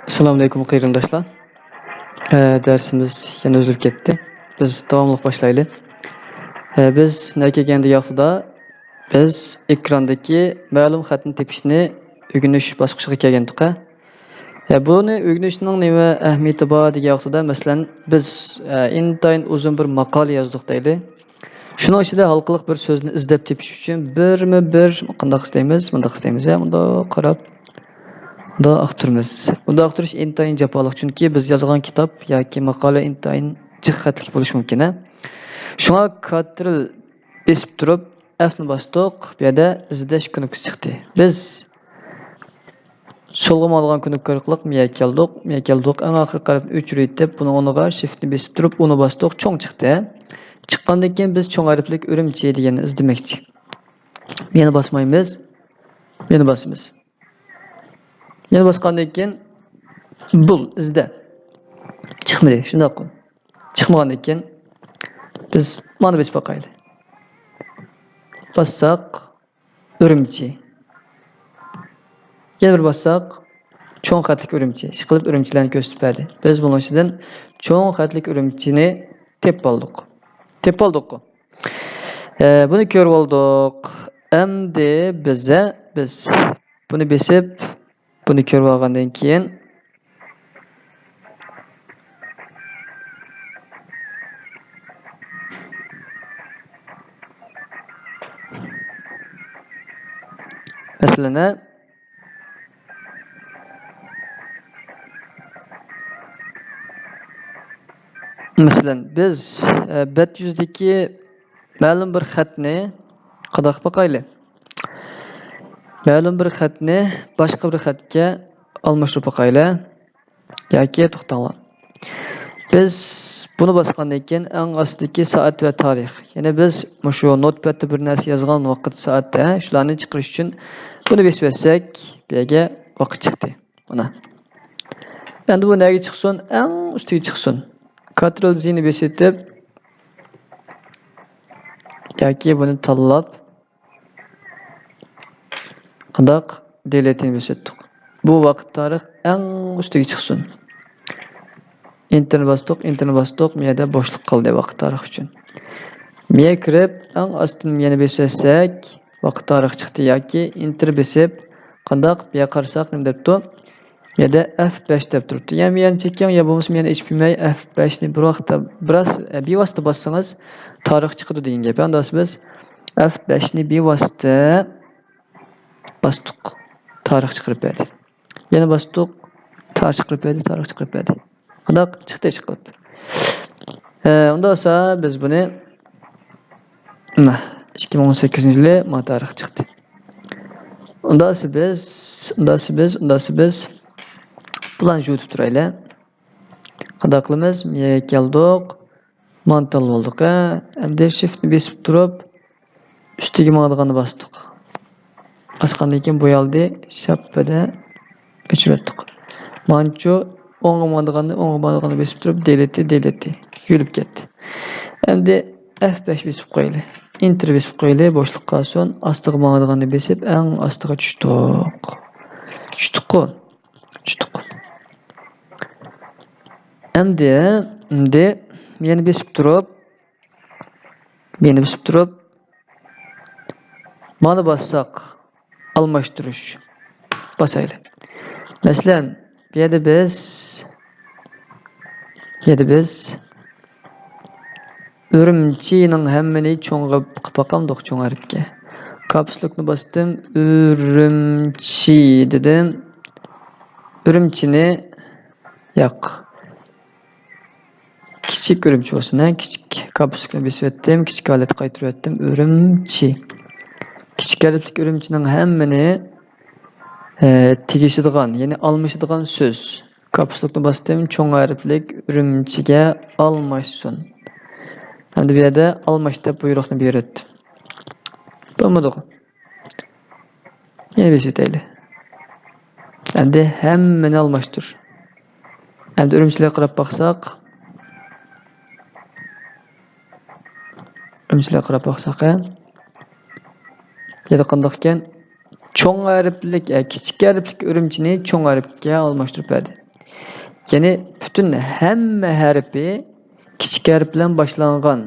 Assalamu alaykum qayrındaşlar. Dersimiz yana özülüp ketdi. Biz davamlıq başlaylı. Biz ne kelgende yaxtıda biz ekrandaki ma'lum xatni tepishni ögünüş basqıçıga kelgendik. Buni ögünüşning nima ahamiyati bor degan yaxtıda masalan biz intayin uzun bir maqola yozdik deyli. Şunun ichida halqılıq bir so'zni izlab tepish uchun birma-bir qanday istaymiz, bundaq istaymiz. Bunda qarab Bunda aqtırmız. Bunda aqtırış intayin japaliq chunki biz yozgan kitob yoki maqola intayin jiq xatlik bo'lishi mumkin. Shunga Ctrl besib turib F'ni bosdik, bu yerda izlash knopkasi chiqdi. Biz solga olgan knopka orqali miya keldik, eng oxirgi qarab o'chirib, buni o'rniga shiftni besib turib, uni bosdik, cho'ng chiqdi. Chiqqandan keyin biz cho'ng harflik o'rimchi deganni izlamoqchi. Yana bosmaymiz. Yana bosamiz. Yana bosgandan keyin bul izda. Chiqmadi, shunday qil. Chiqmagandan keyin biz mana besib boqaylik. Bassaq o'rimchi. Yana bir bassaq cho'ng xatlik o'rimchi. Shiqilib o'rimchilarni ko'rsatadi. Biz buning ichidan cho'ng xatlik o'rimchini tep oldik. Buni ko'rib oldik. Endi biz buni besib buni ko'rib olgandan keyin Masalan biz bet yüzdeki ma'lum bir xatni qadaq boqaylik. Ma'lum bir xatni boshqa bir xatga almashtirib boqaylik. Yoki to'xtanglar. Biz buni bosgandan keyin eng ostidagi soat va tarix. Ya'ni biz shu notepadda bir narsa yozgan vaqt soatda shularni chiqarish uchun buni besib olsak, bu yerga vaqt chiqdi. Mana. Endi bu nega chiqsin? Eng ustiga chiqsin. Ctrl Z'ni besitib yoki buni tanlab qandaq delete'ni besitdik. Bu vaqt tarix eng ustiga chiqsin. Enter bosdik, miyada bo'shliq qoldi vaqt tarix uchun. Miya kirib, eng ostini yana besatsak, vaqt tarix chiqdi yoki enter besib qandaq biya qarsak nima debdi? Ya da F5 deb turibdi. Yani miyani chekkan ya bo'lmasa miyani ichib bilmay F5 ni bir vaqtda bevosita bossangiz tarix chiqadi degan gap. Endi biz F5 ni bevosita bosdik. Tarix chiqarib berdi. Yana bosdik. Tarix chiqarib berdi. Qandaq chiqdi. Unda esa biz buni 2018-yili ma tarix chiqdi. Unda biz bularni yutib turaylik. Qanday qilamiz? Miyaga keldik. Mantal bo'ldik. Endi shiftni besib turib, ustiga ma'noganni bosdik. Bosgandan keyin bo'yaldi, shappada o'chirdik. Manchu o'ngga ma'noganni besib turib, delete yurib ketdi. Endi F5 besib qo'yaylik. Enter besib qo'yaylik, bo'shliq qolsin. Ostiga ma'noganni besib, eng ostiga tushdik. Endi meni besib turib mana bossaq almashtirish bosaylik. Masalan, bu yerda biz o'rimchining hammani cho'ng qilib boqamdik cho'ng harfga. Kapslukni bosdim, o'rimchi dedim. O'rimchini yo'q. Kichik o'rimchi bo'lsin, kichik kapslukni besib etdim, kichik holatga qaytarib etdim. O'rimchi. Kichik harflik o'rimchining hammani tegishadigan, ya'ni almashadigan so'z. Kapslukni bosdim, cho'ng harflik o'rimchiga almashsin. Endi bu yerda almash deb buyruqni berdi. Bo'lmadi. Yana besitaylik. Endi hammani almashtir. Endi o'rimchilarga qarab baqsaq, yana qanday ekan? Cho'ng harflik, kichik harflik o'rimchini cho'ng harfga almashtirib berdi. Yani bütün hamma harfi kichik harf bilan boshlangan.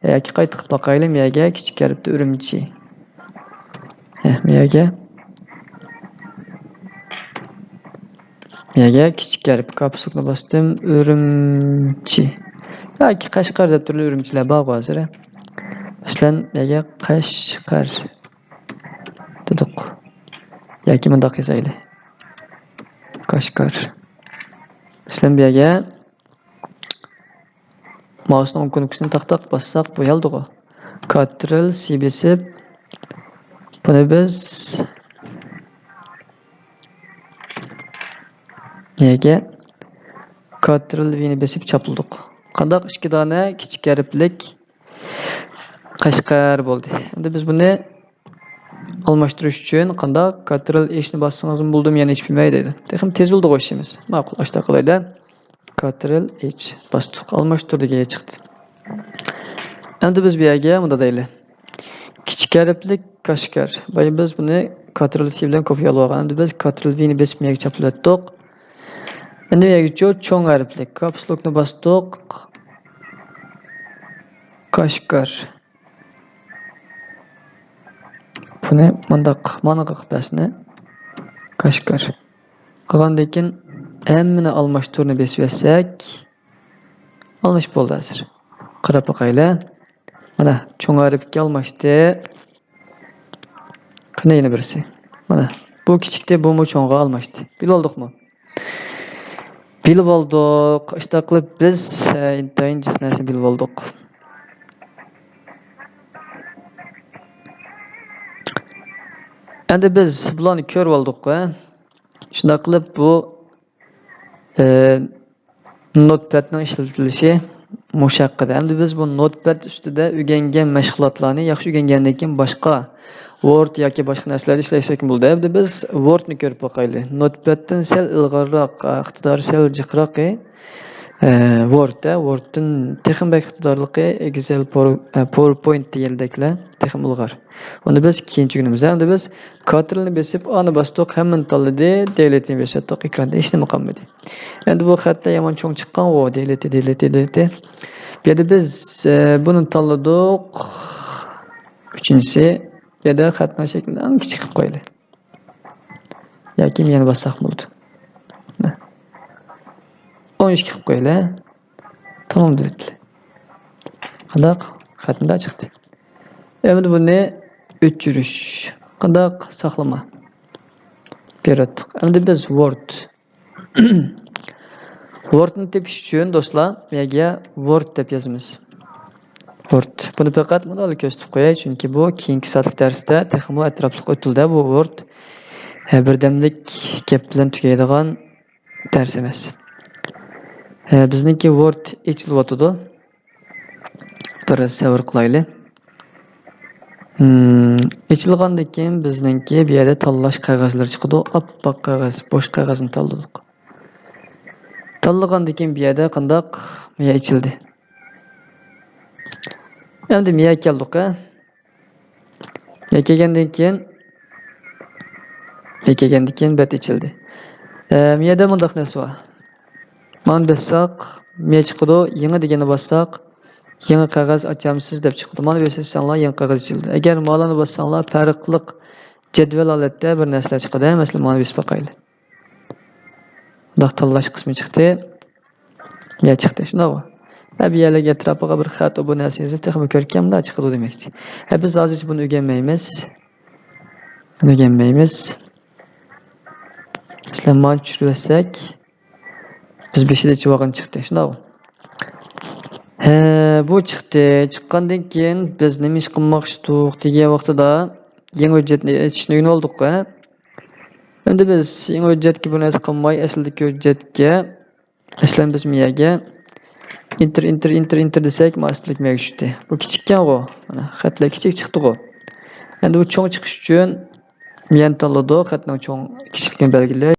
Yoki qaytib bakayım miyaga kichik harfda urumchi. Miyaga kichik harf kapsukni bosdim urumchi. Yoki Qashqar deb turli urumchilar bor hozir. Masalan, miyaga Qashqar dedik. Yoki bundaq yozaylik. Qashqar. Masalan, miyaga mouse'ning o'ng knopkasini taq bossak bo'yaldi-ku. Ctrl C bosib buni biz miyaga Ctrl V ni bosib chopildik. Qandaq 2 dona kichik harflik Qashqar bo'ldi. Endi biz buni almashtirish uchun qandaq Ctrl H ni bossangiz bo'ldim, yana hech bilmaydi dedi. Texim tez bo'ldi qo'shimiz. Ma'qul, ashta qilaylik. Ctrl H bosdik. Almashtir degan chiqdi. Endi biz bu yerga bunda deylik. Kichik harflik Qashqar. Boya biz buni Ctrl C bilan kopyalab olgan. Endi biz Ctrl V ni bosib miyaga choplatdik. Endi miyaga cho'ng harflik caps lockni bosdik. Qashqar. Buni bundaq manaqa qilibasini Qashqar. Qilgandan keyin hammani almashtirni bosib olsak, almash bo'ldi hozir. Qarab boqaylik. Mana cho'ng harfga almashdi. Qana yana birisi. Mana bu kichikda bu cho'ngga almashdi. Bilib oldikmi? Bilib oldik. Ishda qilib biz intayin jiqnasi bilib oldik. Endi biz bularni ko'rib oldik-ku. Shunda qilib bu Notepadning ishlatilishi mushaqqada. Endi biz bu Notepad ustida o'rgangan mashg'ulotlarni yaxshi o'rgangandan keyin boshqa Word yoki boshqa narsalar ishlashak bo'ldi. Endi biz Wordni ko'rib boqaylik. Notepaddan sal ilg'orroq, iqtidori sal jiqroq Worddan texnik iqtidorli Excel, PowerPoint degandeklar texnik ilg'or. Uni biz keyinchi kunimizda endi biz Ctrl-ni bosib, ani bosdik, hammani tanladi, delete-ni bosdik, ekranda hech nima qolmadi. Endi bu xatda yomon cho'ng chiqqan o, delete. Bu yerda biz buni tanladik. Uchinchisi, bu yerda xatning shaklini eng kichik qilib qo'yaylik. Yoki yana bossak bo'ldi. 12 qilib qo'yaylik. Tamom deydi. Qandaq xatda chiqdi. Endi buni o'chirish. Qandaq saqlama. Beratdik. Endi biz Wordni tepish uchun do'stlar, menga Word deb yozamiz. Word. Buni faqat buni ko'rsatib qo'yay, chunki bu keyingi soatlik darsda texnik atrofli o'tildi. Bu Word birdamlik gap bilan tugaydigan dars emas. Bizniki Word ichilyotdi. Bir savr qilaylik. Ichilgandan keyin bizniki bu yerda tanlash qog'ozlari chiqdi. Oppoq qog'oz, bo'sh qog'ozni tanladik. Tanlagandan keyin bu yerda qandaq miya ichildi. Endi miya keldik. Miya kelgandan keyin bat ichildi. Miyada bundaq narsa bor. Mana bossak, miya chiqdi, yangi degani bossak, yangi qog'oz ochamsiz deb chiqdi. Mana bu sessionlar yangi qog'oz ichildi. Agar malani bossanglar, farqli jadval holatda bir narsalar chiqadi. Masalan, mana bu boqaylik. Bundaq tanlash qismi chiqdi. Miya chiqdi. Shunday bu. Bu yerlarga atrofiga bir xat bu narsa yozib, texnik ko'rkamda chiqdi demakchi. Biz hozir buni o'rganmaymiz. Masalan, mana tushirsak, biz 5-chi vaqon chiqdi. Shunday bu. Bu chiqdi. Chiqqandan keyin biz nima ish qilmoqchidik degan vaqtida yangi hujjatni aytishni o'rgandik. Endi biz yangi hujjatga bu narsa qilmay, aslidagi hujjatga masalan biz miyaga enter desak, masllik miyaga tushdi. Bu kichikkan-ku. Mana xatlar kichik chiqdi-ku. Endi bu cho'ng chiqish uchun miyani tanladik, xatning cho'ng kichikligini belgilash.